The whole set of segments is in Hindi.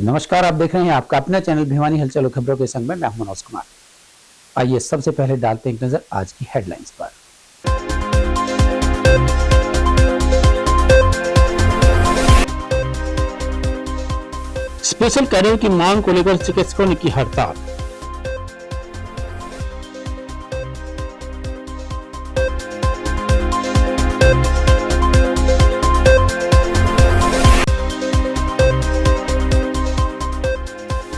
नमस्कार, आप देख रहे हैं आपका अपना चैनल भिवानी हलचल और खबरों के संग में मैं मनोज कुमार। आइए सबसे पहले डालते हैं एक नजर आज की हेडलाइंस पर। स्पेशल कैडर की मांग को लेकर चिकित्सकों ने की हड़ताल।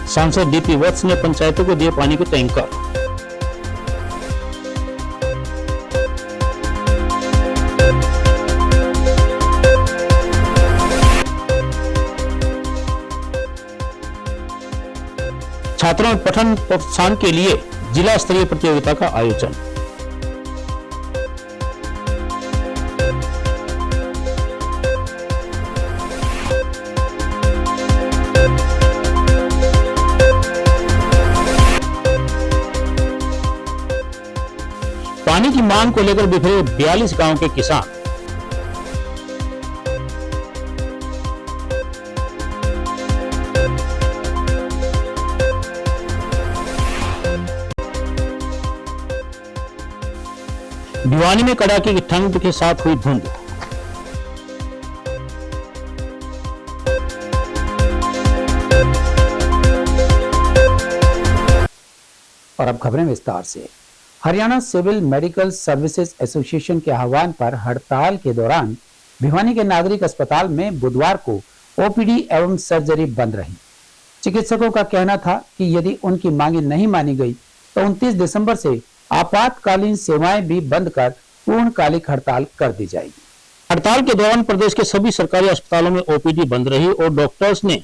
सांसद डीपी वत्स ने पंचायतों को दिए पानी के टैंकर। छात्रों में पठन प्रोत्साहन के लिए जिला स्तरीय प्रतियोगिता का आयोजन। पानी की मांग को लेकर बिखरे 42 गांव के किसान। भिवानी में कड़ाके की ठंड के साथ हुई धुंध। और अब खबरें विस्तार से। Haryana civil medical services association के आह्वान पर हड़ताल के दौरान भिवानी के नागरिक अस्पताल में बुधवार को ओपीडी एवं सर्जरी बंद रही। चिकित्सकों का कहना था कि यदि उनकी मांगे नहीं मानी गई तो 29 दिसंबर से आपातकालीन सेवाएं भी बंद कर पूर्णकालिक हड़ताल कर दी जाएगी। हड़ताल के दौरान प्रदेश के सभी सरकारी अस्पतालों में ओपीडी बंद रही और डॉक्टर्स ने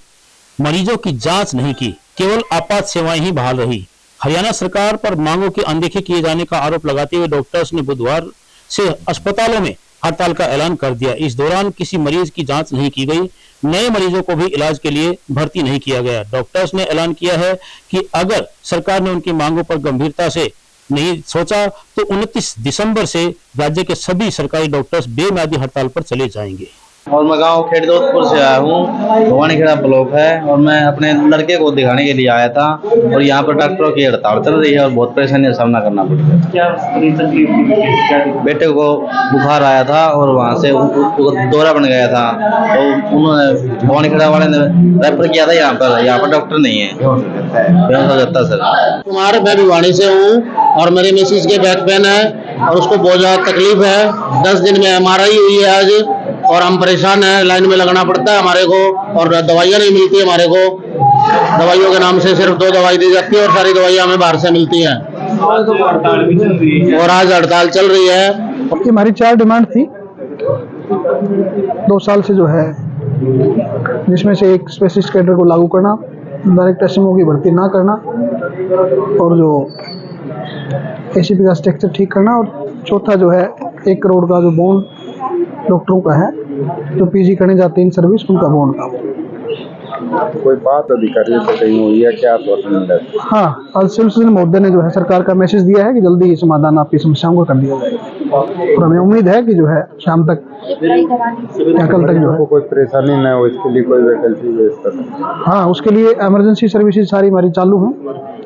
मरीजों की जांच नहीं की, केवल आपात सेवाएं ही बहाल रही। हरियाणा सरकार पर मांगों की अनदेखी किए जाने का आरोप लगाते हुए डॉक्टर्स ने बुधवार से अस्पतालों में हड़ताल का ऐलान कर दिया। इस दौरान किसी मरीज की जांच नहीं की गई, नए मरीजों को भी इलाज के लिए भर्ती नहीं किया गया। डॉक्टर्स ने ऐलान किया है कि अगर सरकार ने उनकी मांगों पर गंभीरता से नहीं सोचा तो 29 दिसंबर से राज्य के सभी सरकारी डॉक्टर्स बेमियादी हड़ताल पर चले जाएंगे। और मैं गाँव खेड़दौलतपुर से आया हूँ। भवानी खेड़ा ब्लॉक है और मैं अपने लड़के को दिखाने के लिए आया था और यहाँ पर डॉक्टरों की हड़ताल चल रही है और बहुत परेशानी का सामना करना पड़ रहा है। क्या तकलीफ थी? बेटे को बुखार आया था और वहाँ से दौरा बन गया था तो उन्होंने भवानी खेड़ा वाले ने रेफर किया था यहाँ पर डॉक्टर नहीं है। सर कुमार, मैं भिवानी से हूँ और मेरे मिसेज के बैक पेन है और उसको बहुत ज्यादा तकलीफ है। 10 दिन में MRI हुई है आज और हम परेशान हैं। लाइन में लगना पड़ता है हमारे को और दवाइयाँ नहीं मिलती है हमारे को। दवाइयों के नाम से सिर्फ 2 दवाई दी जाती है और सारी दवाइयाँ हमें बाहर से मिलती हैं। और आज हड़ताल चल रही है। हमारी 4 डिमांड थी 2 साल से जो है, जिसमें से एक स्पेशलिस्ट कैडर को लागू करना, डायरेक्ट एसएमओ की भर्ती ना करना और जो एसीपी का स्ट्रक्चर ठीक करना और चौथा जो है 1 करोड़ का जो बॉन्ड डॉक्टरों का है जो पीजी करने जाते हैं इन सर्विस, उनका बॉन्ड का। कोई बात अधिकारियों से कहीं हुई है क्या? हाँ, आज सिविल महोदय ने जो है सरकार का मैसेज दिया है कि जल्दी ये समाधान आपकी समस्याओं का कर दिया जाएगा और हमें उम्मीद है कि जो है शाम तक या कल तक जो है कोई परेशानी न हो, इसके लिए कोई वैकेंसी व्यवस्था। हाँ, उसके लिए इमरजेंसी सर्विसेज सारी हमारी चालू हैं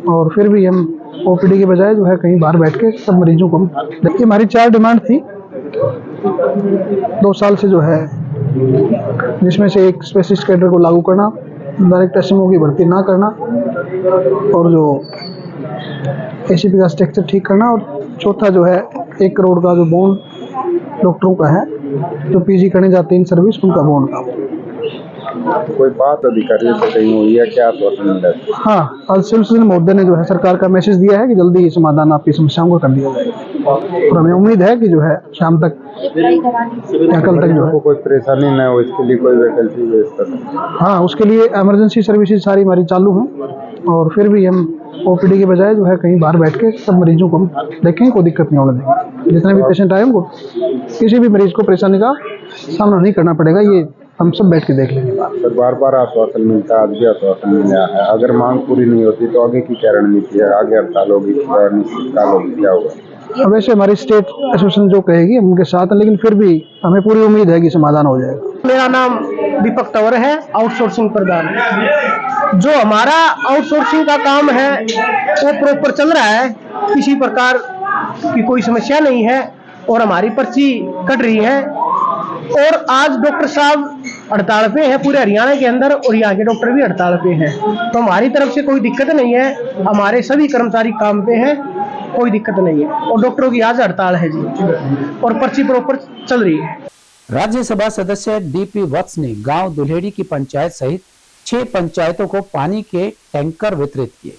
और फिर भी हम ओपीडी के बजाय जो है कहीं बाहर बैठ के सब मरीजों को देखिए। हमारी 4 डिमांड थी 2 साल से जो है, जिसमें से एक स्पेशलिस्ट कैडर को लागू करना, डायरेक्ट एसएमओ की भर्ती ना करना और जो एसीपी का स्ट्रक्चर ठीक करना और चौथा जो है 1 करोड़ का जो बॉन्ड डॉक्टरों का है जो पीजी करने जाते हैं इन सर्विस, उनका बॉन्ड का। कोई बात अधिकारियों से कहीं हुई है क्या? हाँ, आज सिविल महोदय ने जो है सरकार का मैसेज दिया है कि जल्दी ये समाधान आपकी समस्याओं का कर दिया जाएगा और हमें उम्मीद है कि जो है शाम तक या कल तक जो है कोई परेशानी न हो, इसके लिए कोई वैकेंसी व्यवस्था। हाँ, उसके लिए इमरजेंसी सर्विसेज सारी हमारी चालू हैं और फिर भी हम ओपीडी के बजाय जो है कहीं बाहर बैठ के सब मरीजों को देखेंगे, कोई दिक्कत नहीं होने देंगे। जितने भी पेशेंट आए उनको किसी भी मरीज को परेशानी का सामना नहीं करना पड़ेगा, ये हम सब बैठ के देख लेंगे। सर, बार आश्वासन मिलता है, आज भी आश्वासन मिला है। अगर मांग पूरी नहीं होती तो आगे की क्या रणनीति है? आगे हड़ताल होगी, क्या होगा? वैसे हमारी स्टेट एसोसिएशन जो कहेगी हम उनके साथ हैं, लेकिन फिर भी हमें पूरी उम्मीद है कि समाधान हो जाएगा। मेरा नाम दीपक तंवर है, आउटसोर्सिंग प्रधान। जो हमारा आउटसोर्सिंग का काम है वो प्रॉपर चल रहा है, किसी प्रकार की कोई समस्या नहीं है और हमारी पर्ची कट रही है। और आज डॉक्टर साहब हड़ताल पे हैं पूरे हरियाणा के अंदर और यहाँ के डॉक्टर भी हड़ताल पे हैं, तो हमारी तरफ से कोई दिक्कत नहीं है, हमारे सभी कर्मचारी काम पे हैं, कोई दिक्कत नहीं है। और डॉक्टरों की आज हड़ताल है जी और पर्ची प्रॉपर चल रही है। राज्यसभा सदस्य डीपी वत्स ने गांव दुल्हेड़ी की पंचायत सहित 6 पंचायतों को पानी के टैंकर वितरित किए।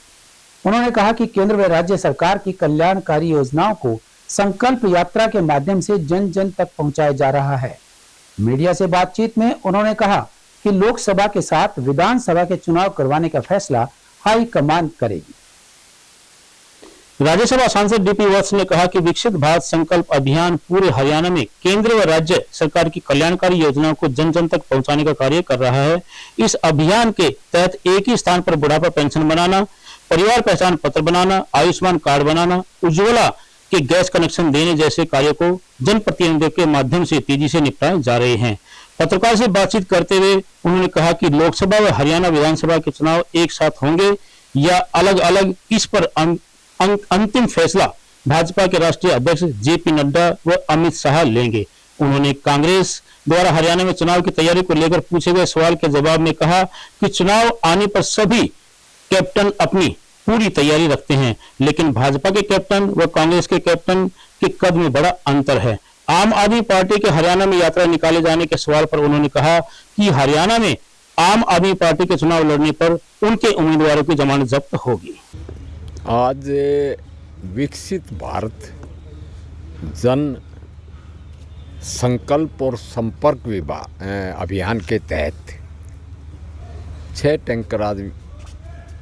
उन्होंने कहा कि केंद्र व राज्य सरकार की कल्याणकारी योजनाओं को संकल्प यात्रा के माध्यम से जन जन तक पहुंचाया जा रहा है। मीडिया से बातचीत में उन्होंने कहा कि लोकसभा के साथ विधानसभा के चुनाव करवाने का फैसला हाईकमान करेगी। राज्यसभा सांसद डीपी वत्स ने कहा कि विकसित भारत संकल्प अभियान पूरे हरियाणा में केंद्र व राज्य सरकार की कल्याणकारी योजनाओं को जन जन तक पहुंचाने का कार्य कर रहा है। इस अभियान के तहत एक ही स्थान पर बुढ़ापा पेंशन बनाना, परिवार पहचान पत्र बनाना, आयुष्मान कार्ड बनाना, उज्ज्वला के गैस कनेक्शन देने जैसे कार्यों को जनप्रतिनिधियों के माध्यम से तेजी से निपटाए जा रहे हैं। पत्रकार से बातचीत करते हुए उन्होंने कहा कि लोकसभा व हरियाणा विधानसभा के चुनाव एक साथ होंगे या अलग अलग, इस पर अंतिम फैसला भाजपा के राष्ट्रीय अध्यक्ष जेपी नड्डा व अमित शाह लेंगे। उन्होंने कांग्रेस द्वारा हरियाणा में चुनाव की तैयारी को लेकर पूछे गए सवाल के जवाब में कहा कि चुनाव आने पर सभी कैप्टन अपनी पूरी तैयारी रखते हैं, लेकिन भाजपा के कैप्टन व कांग्रेस के कैप्टन के कद में बड़ा अंतर है। आम आदमी पार्टी के हरियाणा में यात्रा निकाले जाने के सवाल पर उन्होंने कहा कि हरियाणा में आम आदमी पार्टी के चुनाव लड़ने पर उनके उम्मीदवारों की जमानत जब्त होगी। आज विकसित भारत जन संकल्प और संपर्क अभियान के तहत 6 टैंकर आज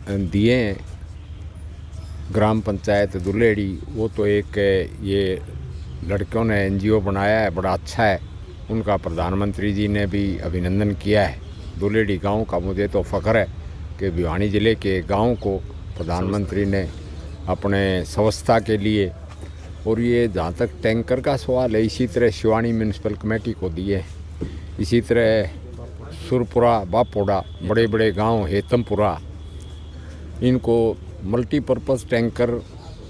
दिए हैं। ग्राम पंचायत दुल्हेड़ी, वो तो एक ये लड़कियों ने एनजीओ बनाया है, बड़ा अच्छा है, उनका प्रधानमंत्री जी ने भी अभिनंदन किया है। दुल्हेड़ी गांव का मुझे तो फ़ख्र है कि भिवानी ज़िले के गांव को प्रधानमंत्री ने अपने स्वच्छता के लिए, और ये जहाँ तक टैंकर का सवाल है, इसी तरह शिवानी म्यूनसिपल कमेटी को दिए, इसी तरह सुरपुरा, बापोड़ा, बड़े बड़े गांव हेतमपुरा, इनको मल्टीपर्पज़ टैंकर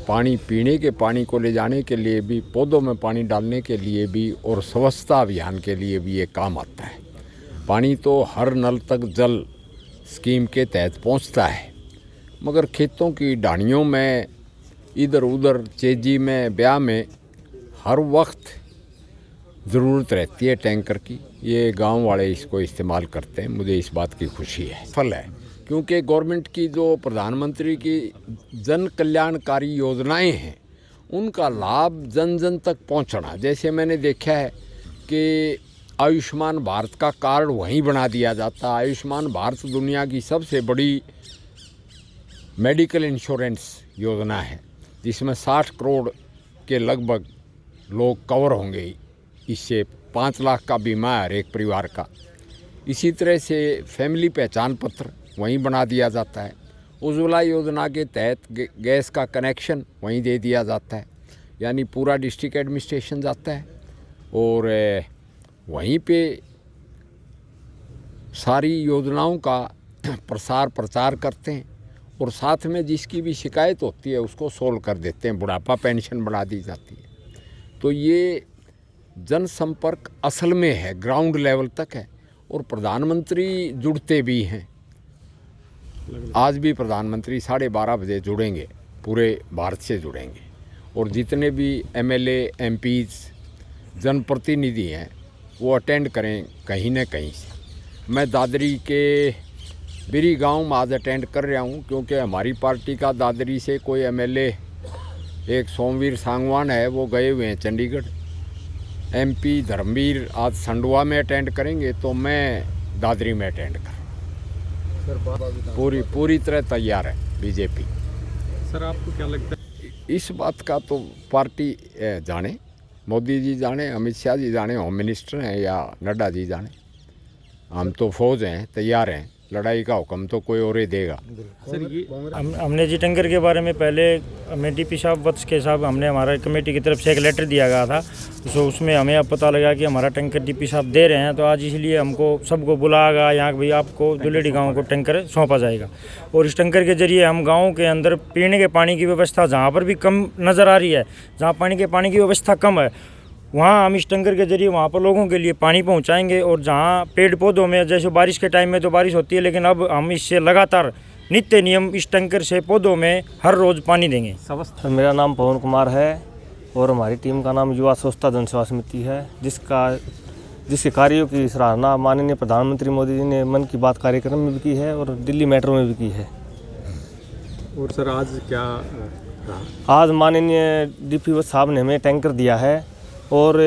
पानी पीने के पानी को ले जाने के लिए भी, पौधों में पानी डालने के लिए भी और स्वच्छता अभियान के लिए भी ये काम आता है। पानी तो हर नल तक जल स्कीम के तहत पहुंचता है, मगर खेतों की ढाणियों में, इधर उधर, चेजी में, ब्याह में हर वक्त ज़रूरत रहती है टैंकर की। ये गांव वाले इसको इस्तेमाल करते हैं, मुझे इस बात की खुशी है। फल है क्योंकि गवर्नमेंट की जो प्रधानमंत्री की जन कल्याणकारी योजनाएं हैं, उनका लाभ जन जन तक पहुंचना। जैसे मैंने देखा है कि आयुष्मान भारत का कार्ड वहीं बना दिया जाता है। आयुष्मान भारत दुनिया की सबसे बड़ी मेडिकल इंश्योरेंस योजना है, जिसमें 60 करोड़ के लगभग लोग कवर होंगे। इससे 5 लाख का बीमा है हर एक परिवार का। इसी तरह से फैमिली पहचान पत्र वहीं बना दिया जाता है। उज्ज्वला योजना के तहत गैस का कनेक्शन वहीं दे दिया जाता है, यानी पूरा डिस्ट्रिक्ट एडमिनिस्ट्रेशन जाता है और वहीं पे सारी योजनाओं का प्रसार प्रचार करते हैं और साथ में जिसकी भी शिकायत होती है उसको सोल्व कर देते हैं। बुढ़ापा पेंशन बढ़ा दी जाती है। तो ये जनसंपर्क असल में है, ग्राउंड लेवल तक है और प्रधानमंत्री जुड़ते भी हैं। आज भी प्रधानमंत्री 12:30 बजे जुड़ेंगे, पूरे भारत से जुड़ेंगे और जितने भी एमएलए, एमपीज, जनप्रतिनिधि हैं वो अटेंड करें कहीं न कहीं से। मैं दादरी के बिरी गांव में आज अटेंड कर रहा हूं, क्योंकि हमारी पार्टी का दादरी से कोई एमएलए, एक सोमवीर सांगवान है, वो गए हुए हैं चंडीगढ़। एमपी धर्मवीर आज संडवा में अटेंड करेंगे, तो मैं दादरी में अटेंड कर पूरी तरह तैयार है बीजेपी। सर आपको क्या लगता है? इस बात का तो पार्टी जाने, मोदी जी जाने, अमित शाह जी जाने, होम मिनिस्टर हैं या नड्डा जी जाने। हम तो फौज हैं, तैयार हैं, लड़ाई का हुक्म तो कोई और ही देगा। सर ये हमने जी टैंकर के बारे में पहले हमें डीपी साहब वत्स के साहब हमने हमारा कमेटी की तरफ से एक लेटर दिया गया था, तो उसमें हमें अब पता लगा कि हमारा टैंकर डीपी साहब दे रहे हैं, तो आज इसलिए हमको सबको बुलाया गया यहाँ कि भाई आपको दुलेड़ी गांव को टैंकर सौंपा जाएगा। और इस टैंकर के जरिए हम गांव के अंदर पीने के पानी की व्यवस्था जहाँ पर भी कम नज़र आ रही है, जहाँ पानी की व्यवस्था कम है, वहाँ हम इस टैंकर के जरिए वहाँ पर लोगों के लिए पानी पहुँचाएँगे। और जहाँ पेड़ पौधों में, जैसे बारिश के टाइम में तो बारिश होती है, लेकिन अब हम इससे लगातार नित्य नियम इस टैंकर से पौधों में हर रोज़ पानी देंगे। मेरा नाम पवन कुमार है और हमारी टीम का नाम युवा स्वच्छता जनसेवा समिति है, जिसके कार्यों की सराहना माननीय प्रधानमंत्री मोदी जी ने मन की बात कार्यक्रम में भी की है और दिल्ली मेट्रो में भी की है। और सर आज क्या रहा? आज माननीय डीपी साहब ने हमें टैंकर दिया है और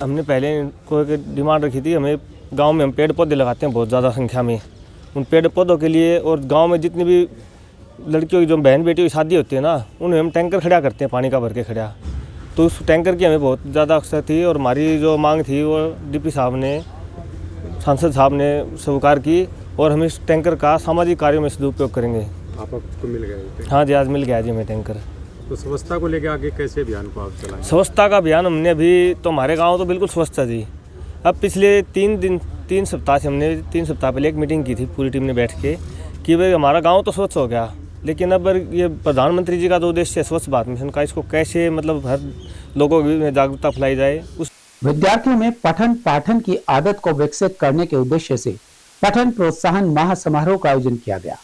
हमने पहले कोई डिमांड रखी थी, हमें गांव में हम पेड़ पौधे लगाते हैं बहुत ज़्यादा संख्या में, उन पेड़ पौधों के लिए और गांव में जितनी भी लड़कियों की जो बहन बेटियों की शादी होती है ना, उन्हें हम टैंकर खड़ा करते हैं, पानी का भर के खड़ा। तो उस टैंकर की हमें बहुत ज़्यादा आवश्यकता थी और हमारी जो मांग थी वो डीपी साहब ने, सांसद साहब ने स्वीकार की और हम इस टैंकर का सामाजिक कार्यों में सदुपयोग करेंगे। आपको मिल गया? हाँ जी, आज मिल गया जी हमें टैंकर। तो स्वच्छता को लेकर आगे कैसे अभियान को आप चलाएंगे? स्वच्छता का अभियान हमने अभी तो हमारे गाँव तो बिल्कुल स्वच्छ था जी। अब पिछले 3 सप्ताह से हमने 3 सप्ताह पहले एक मीटिंग की थी पूरी टीम ने बैठ के कि भाई हमारा गांव तो स्वच्छ हो गया, लेकिन अब ये प्रधानमंत्री जी का जो उद्देश्य है स्वच्छ भारत मिशन का, इसको कैसे मतलब हर लोगों में जागरूकता फैलाई जाए। उस विद्यार्थियों में पठन पाठन की आदत को विकसित करने के उद्देश्य से पठन प्रोत्साहन महासमारोह का आयोजन किया गया।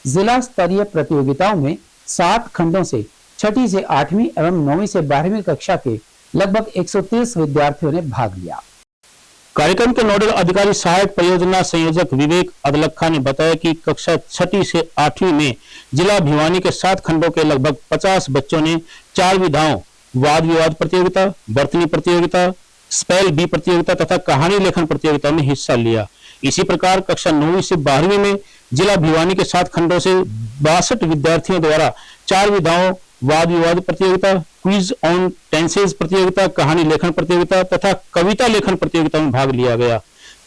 जिला स्तरीय प्रतियोगिताओं में 7 खंडों से 6ठी से 8वीं एवं 9वीं से 12वीं कक्षा के लगभग 130 विद्यार्थियों ने भाग लिया। कार्यक्रम के नोडल अधिकारी सहायक परियोजना संयोजक विवेक अदलखा ने बताया कि कक्षा 6ठी से 8वीं में जिला भिवानी के 7 खंडों के लगभग 50 बच्चों ने 4 विधाओं वाद विवाद प्रतियोगिता, बर्तनी प्रतियोगिता, स्पेल बी प्रतियोगिता तथा कहानी लेखन प्रतियोगिता में हिस्सा लिया। इसी प्रकार कक्षा 9वीं से 12वीं में जिला भिवानी के 7 खंडों से 62 विद्यार्थियों द्वारा 4 विधाओं वाद विवाद प्रतियोगिता, क्विज ऑन टेंसेज प्रतियोगिता, कहानी लेखन प्रतियोगिता तथा कविता लेखन प्रतियोगिता में भाग लिया गया।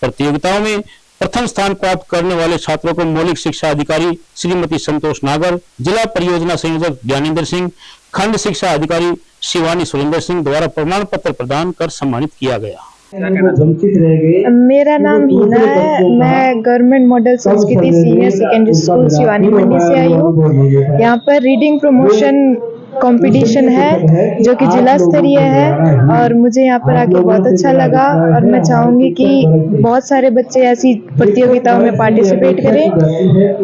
प्रतियोगिताओं में प्रथम स्थान प्राप्त करने वाले छात्रों को मौलिक शिक्षा अधिकारी श्रीमती संतोष नागर, जिला परियोजना संयोजक ज्ञानेंद्र सिंह, खंड शिक्षा अधिकारी शिवानी सुरेंद्र सिंह द्वारा प्रमाण पत्र प्रदान कर सम्मानित किया गया। मेरा नाम हीना है, मैं गवर्नमेंट मॉडल संस्कृति सीनियर सेकेंडरी स्कूल शिवानी मंडी से आई हूँ। यहाँ पर रीडिंग प्रमोशन कंपटीशन है जो कि जिला स्तरीय है और मुझे यहाँ पर आके बहुत अच्छा लगा और मैं चाहूँगी कि बहुत सारे बच्चे ऐसी प्रतियोगिताओं में पार्टिसिपेट करें।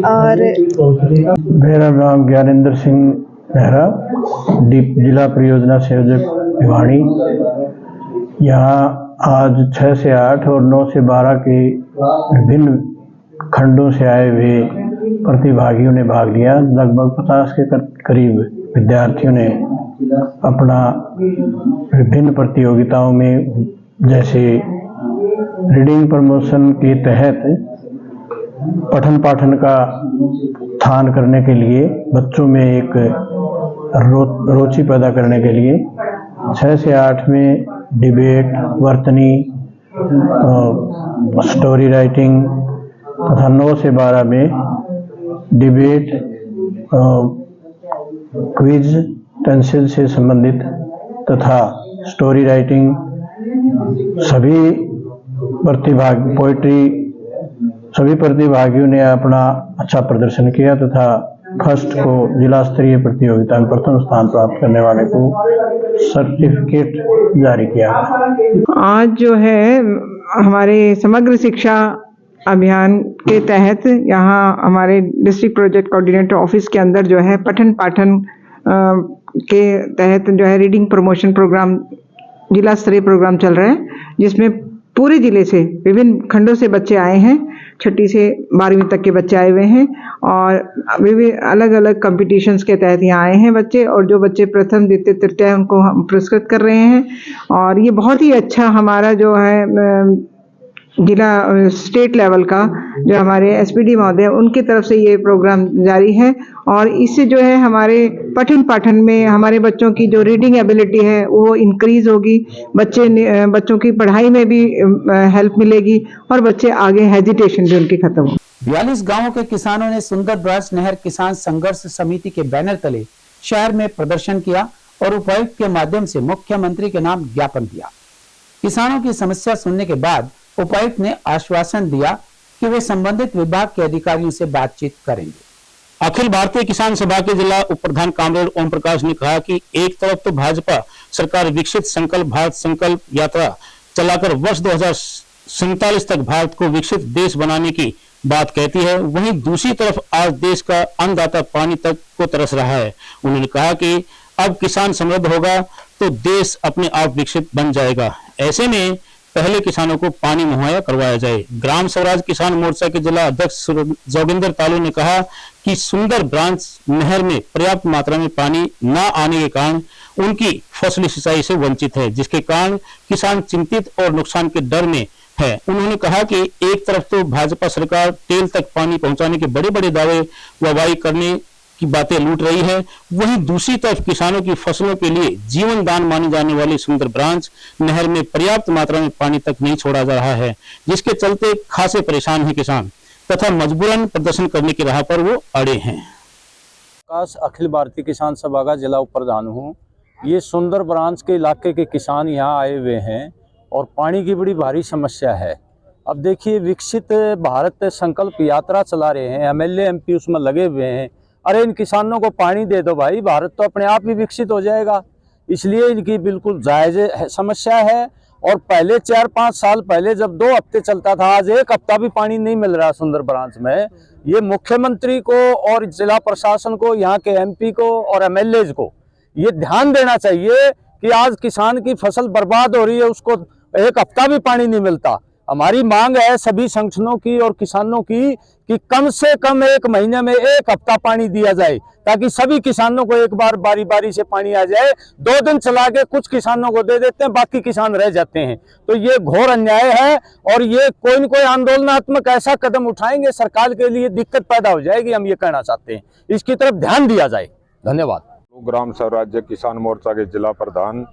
और मेरा नाम ज्ञानेंद्र सिंह मेहरा, जिला परियोजना संयोजक भिवानी। यहाँ आज 6 से 8 और 9 से 12 के विभिन्न खंडों से आए हुए प्रतिभागियों ने भाग लिया। लगभग 50 के करीब विद्यार्थियों ने अपना विभिन्न प्रतियोगिताओं में, जैसे रीडिंग प्रमोशन के तहत पठन पाठन का स्थान करने के लिए, बच्चों में एक रुचि पैदा करने के लिए 6 से 8 में डिबेट, वर्तनी, स्टोरी राइटिंग तथा 9 से 12 में डिबेट, क्विज, टेंसिल से संबंधित तथा स्टोरी राइटिंग, सभी प्रतिभागियों ने अपना अच्छा प्रदर्शन किया तथा फर्स्ट को जिला स्तरीय प्रतियोगिता में प्रथम स्थान प्राप्त करने वाले को सर्टिफिकेट जारी किया। आज जो है हमारे समग्र शिक्षा अभियान के तहत यहाँ हमारे डिस्ट्रिक्ट प्रोजेक्ट कोऑर्डिनेटर ऑफिस के अंदर जो है पठन पाठन के तहत जो है रीडिंग प्रमोशन प्रोग्राम, जिला स्तरीय प्रोग्राम चल रहा है, जिसमें पूरे जिले से विभिन्न खंडों से बच्चे आए हैं। 6ठी से 12वीं तक के बच्चे आए हुए हैं और विभिन्न अलग अलग कॉम्पिटिशन्स के तहत यहाँ आए हैं बच्चे, और जो बच्चे प्रथम द्वितीय तृतीय उनको हम पुरस्कृत कर रहे हैं। और ये बहुत ही अच्छा हमारा जो है जिला स्टेट लेवल का जो हमारे एसपीडी महोदय उनकी तरफ से ये प्रोग्राम जारी है और इससे जो है हमारे पठन पाठन में हमारे बच्चों की जो रीडिंग एबिलिटी है वो इंक्रीज होगी, बच्चों की पढ़ाई में भी हेल्प मिलेगी और बच्चे आगे हेजिटेशन भी उनकी खत्म हो। 42 गांवों के किसानों ने सुंदर ब्रज नहर किसान संघर्ष समिति के बैनर तले शहर में प्रदर्शन किया और उपायुक्त के माध्यम से मुख्यमंत्री के नाम ज्ञापन दिया। किसानों की समस्या सुनने के बाद उपायुक्त ने आश्वासन दिया कि वे संबंधित विभाग के अधिकारियों से बातचीत करेंगे। अखिल भारतीय किसान सभा के जिला उप प्रधान कामरेड ओम प्रकाश ने कहा कि एक तरफ तो भाजपा सरकार विकसित संकल्प भारत संकल्प यात्रा चलाकर वर्ष 2047 तक भारत को विकसित देश बनाने की बात कहती है, वहीं दूसरी तरफ आज देश का अन्नदाता पानी तक को तरस रहा है। उन्होंने कहा कि अब किसान समृद्ध होगा तो देश अपने आप विकसित बन जाएगा। ऐसे में पहले किसानों को पानी मुहैया करवाया जाए। ग्राम स्वराज किसान मोर्चा के जिला अध्यक्ष जोगिंदर तालू ने कहा कि सुंदर ब्रांच नहर में पर्याप्त मात्रा में पानी न आने के कारण उनकी फसली सिंचाई से वंचित है, जिसके कारण किसान चिंतित और नुकसान के डर में है। उन्होंने कहा कि एक तरफ तो भाजपा सरकार टेल तक पानी पहुंचाने के बड़े बड़े दावे वाहवाही करने की बातें लूट रही है, वहीं दूसरी तरफ किसानों की फसलों के लिए जीवन दान मानी जाने वाली सुंदर ब्रांच नहर में पर्याप्त मात्रा में पानी तक नहीं छोड़ा जा रहा है, जिसके चलते खासे परेशान हैं किसान तथा मजबूरन प्रदर्शन करने की राह पर वो अड़े हैं। अखिल भारतीय किसान सभा का जिला उप प्रधान हूँ। ये सुंदर ब्रांच के इलाके के किसान यहाँ आए हुए हैं और पानी की बड़ी भारी समस्या है। अब देखिए, विकसित भारत संकल्प यात्रा चला रहे हैं, MLA MP उसमें लगे हुए हैं। अरे इन किसानों को पानी दे दो भाई, भारत तो अपने आप ही विकसित हो जाएगा। इसलिए इनकी बिल्कुल जायज़ समस्या है। और पहले 4-5 साल पहले जब 2 हफ्ते चलता था, आज 1 हफ्ता भी पानी नहीं मिल रहा सुंदर ब्रांच में। ये मुख्यमंत्री को और जिला प्रशासन को, यहाँ के MP को और MLAs को ये ध्यान देना चाहिए कि आज किसान की फसल बर्बाद हो रही है, उसको 1 हफ्ता भी पानी नहीं मिलता। हमारी मांग है सभी संगठनों की और किसानों की कि कम से कम 1 महीने में 1 हफ्ता पानी दिया जाए, ताकि सभी किसानों को एक बार बारी बारी से पानी आ जाए। 2 दिन चला के कुछ किसानों को दे देते हैं, बाकी किसान रह जाते हैं। तो ये घोर अन्याय है और ये कोई न कोई आंदोलनात्मक ऐसा कदम उठाएंगे, सरकार के लिए दिक्कत पैदा हो जाएगी। हम ये कहना चाहते हैं, इसकी तरफ ध्यान दिया जाए। धन्यवाद। ग्राम स्वराज्य किसान मोर्चा के जिला प्रधान,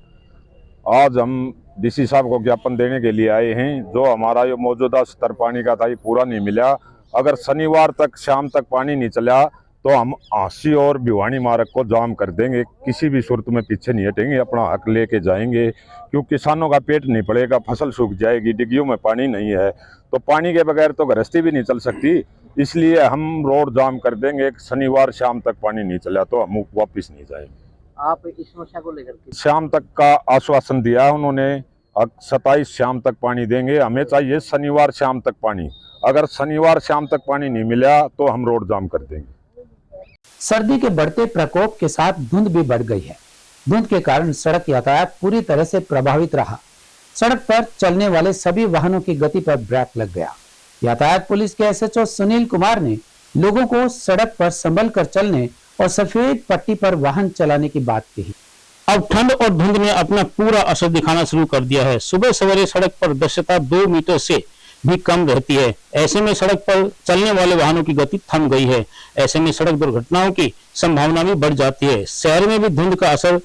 आज हम DC साहब को ज्ञापन देने के लिए आए हैं। जो हमारा ये मौजूदा स्तर पानी का था, ये पूरा नहीं मिला। अगर शनिवार तक शाम तक पानी नहीं चला तो हम आसी और भिवानी मार्ग को जाम कर देंगे। किसी भी सूरत में पीछे नहीं हटेंगे, अपना हक लेके जाएंगे, क्योंकि किसानों का पेट नहीं पड़ेगा, फसल सूख जाएगी, डिग्गियों में पानी नहीं है तो पानी के बगैर तो गृहस्थी भी नहीं चल सकती। इसलिए हम रोड जाम कर देंगे। शनिवार शाम तक पानी नहीं चला तो हम वापिस नहीं जाएंगे। आप इस समस्या को लेकर शाम तक का आश्वासन दिया उन्होंने, 27 शाम तक पानी देंगे। हमें चाहिए शनिवार शाम तक पानी। अगर शनिवार शाम तक पानी नहीं मिला तो हम रोड जाम कर देंगे। सर्दी के बढ़ते प्रकोप के साथ धुंध भी बढ़ गई है। धुंध के कारण सड़क यातायात पूरी तरह से प्रभावित रहा। सड़क पर चलने वाले सभी वाहनों की गति पर ब्रेक लग गया। यातायात पुलिस के SHO सुनील कुमार ने लोगों को सड़क पर संभल कर चलने और सफेद पट्टी पर वाहन चलाने की बात कही। अब ठंड और धुंध ने अपना पूरा असर दिखाना शुरू कर दिया है। सुबह सवेरे सड़क पर दृश्यता 2 मीटर से भी कम रहती है। ऐसे में सड़क पर चलने वाले वाहनों की गति थम गई है। ऐसे में सड़क दुर्घटनाओं की संभावना भी बढ़ जाती है। शहर में भी धुंध का असर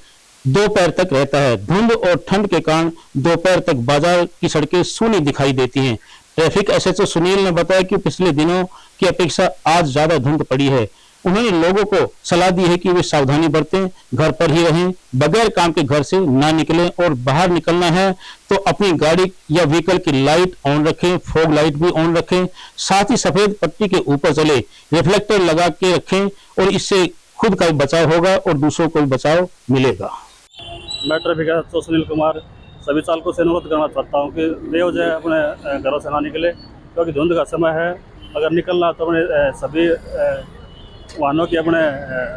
दोपहर तक रहता है। धुंध और ठंड के कारण दोपहर तक बाजार की सड़कें सूनी दिखाई देती हैं। ट्रैफिक SHO सुनील ने बताया कि पिछले दिनों की अपेक्षा आज ज्यादा धुंध पड़ी है। उन्होंने लोगों को सलाह दी है कि वे सावधानी बरतें, घर पर ही रहें, बगैर काम के घर से ना निकलें और बाहर निकलना है तो अपनी गाड़ी या व्हीकल की लाइट ऑन रखें, फॉग लाइट भी ऑन रखें। साथ ही सफेद पट्टी के ऊपर चले, रिफ्लेक्टर लगा के रखें और इससे खुद का भी बचाव होगा और दूसरों को भी बचाव मिलेगा। मैं ट्रैफिक SHO सुनील कुमार सभी चालकों से अनुरोध करना चाहता हूँ कि बेवजह अपने घरों से ना निकले, क्योंकि धुंध का समय है। अगर निकलना तो अपने सभी वाहनों की अपने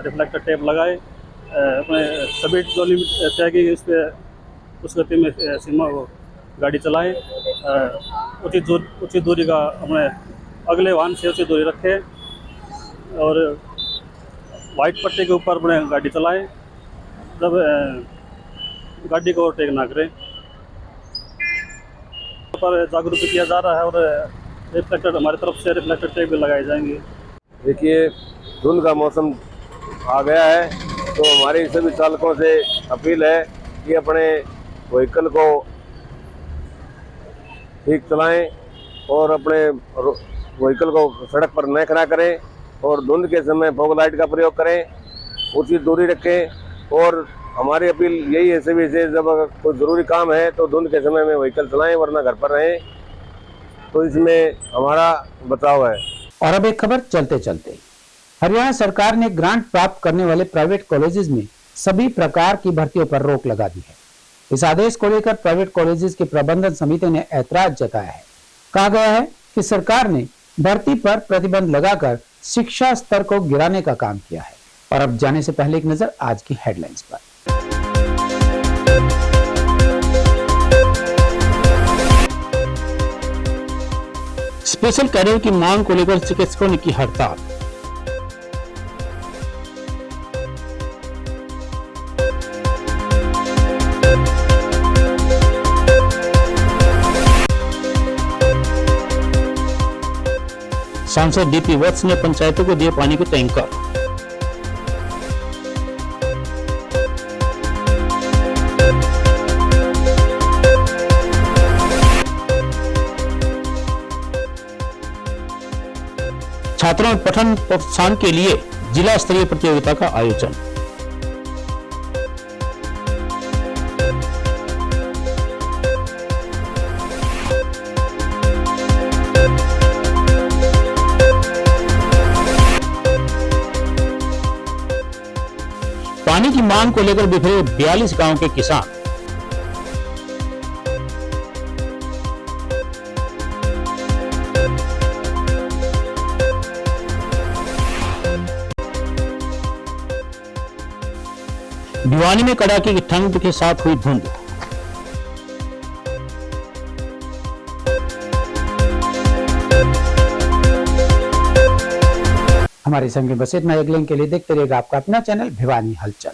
रिफ्लेक्टर टेप लगाए, अपने सभी जो लिमिट तय की उस पर उस गति में सीमा गाड़ी चलाएं। उचित दूरी का अपने अगले वाहन से उचित दूरी रखें और वाइट पट्टी के ऊपर अपने गाड़ी चलाएं। जब गाड़ी को ओवरटेक ना करें। पर जागरूक किया जा रहा है और रिफ्लेक्टर हमारी तरफ से रिफ्लेक्टर टेप भी लगाए जाएंगे। देखिए, धुंध का मौसम आ गया है तो हमारे सभी चालकों से अपील है कि अपने व्हीकल को ठीक चलाएं और अपने व्हीकल को सड़क पर न खड़ा करें और धुंध के समय फॉग लाइट का प्रयोग करें, उचित दूरी रखें और हमारी अपील यही है सभी से, जब अगर कोई ज़रूरी काम है तो धुंध के समय में व्हीकल चलाएं, वरना घर पर रहें, तो इसमें हमारा बचाव है। और अब एक खबर चलते चलते, हरियाणा सरकार ने ग्रांट प्राप्त करने वाले प्राइवेट कॉलेजेस में सभी प्रकार की भर्तियों पर रोक लगा दी है। इस आदेश को लेकर प्राइवेट कॉलेजेस की प्रबंधन समिति ने ऐतराज जताया है। कहा गया है कि सरकार ने भर्ती पर प्रतिबंध लगाकर शिक्षा स्तर को गिराने का काम किया है। और अब जाने से पहले एक नजर आज की हेडलाइंस पर। स्पेशल कैडर की मांग को लेकर चिकित्सकों ने की हड़ताल। सांसद डीपी वत्स ने पंचायतों को दिए पानी के टैंकर। छात्रों में पठन प्रोत्साहन के लिए जिला स्तरीय प्रतियोगिता का आयोजन। पानी की मांग को लेकर बिखरे 42 गांव के किसान। भिवानी में कड़ाके की ठंड के साथ हुई धुंध। हमारे संग में बस इतना। एक लिंक के लिए देखते रहिएगा आपका अपना चैनल भिवानी हलचल।